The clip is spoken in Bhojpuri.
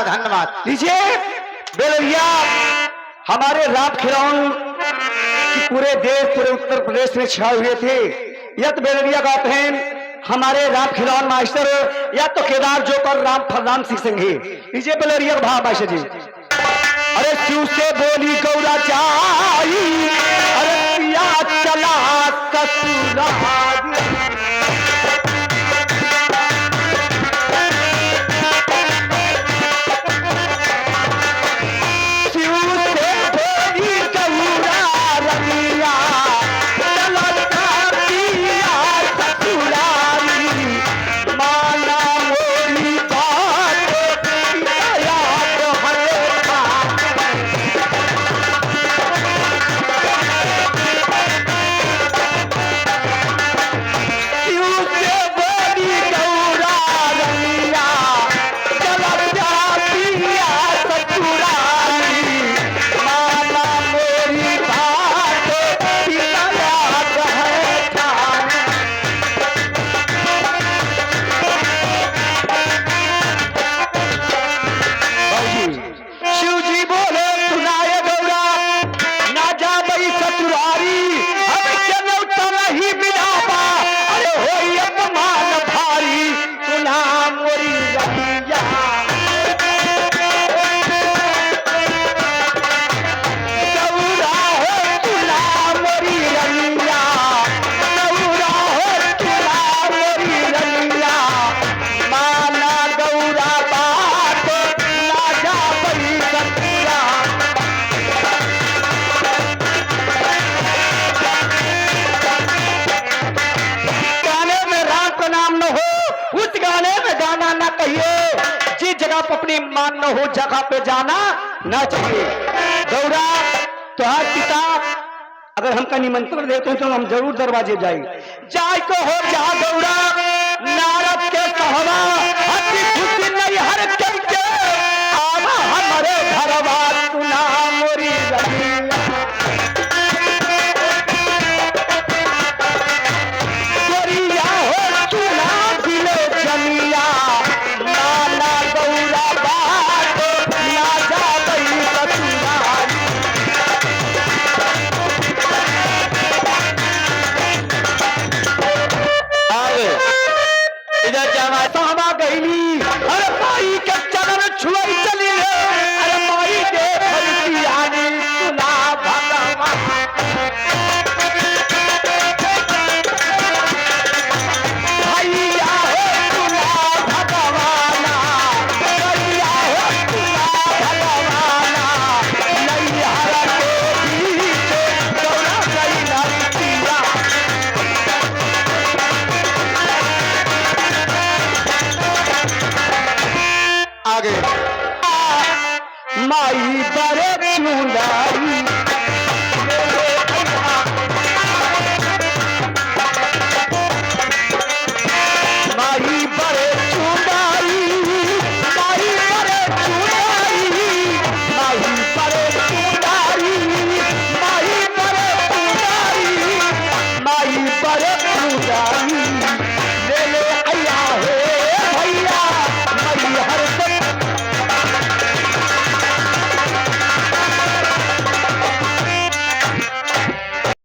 धन्यवाद। लीजिए बेलरिया हमारे राम खिलौन की पूरे देश पूरे उत्तर प्रदेश में छाए हुए थे। यह तो बेलरिया गाते हैं हमारे राम खिलौन मास्टर या तो केदार जोकर राम सिंह संघी। लीजिए बेलरिया का भाव मास्टर जी। अरे शिव से बोली गौरा जाई अरे पिया चला ससुराल अपनी मान न हो जगह पे जाना ना चाहिए। गौरा तुहार पिता अगर हमका निमंत्रण देते हैं तो हम जरूर दरवाजे जाए जाय को हो जा गौरा नारद के सहवा हसी खुशी नहीं हर के आवा हमारे घरवा सुना मोरी रनिया गोरिया हो सुना दिले जमिया नाना गौरा बात ना जा गई ससुराल। इधर जावा सामा गईली अरे माई के चरण छुई चली रे अरे माई के फरती आनी सुना भगवान भैया हो सुना भगवाना भैया हो सुना भगवाना नैहरा के बीच गौरा गई नरसिया आगे माई बड़े चुनाई माई बड़े चुनाई माई बड़े चुनाई माई बड़े चुनाई माई बड़े चुनाई माई बड़े चुनाई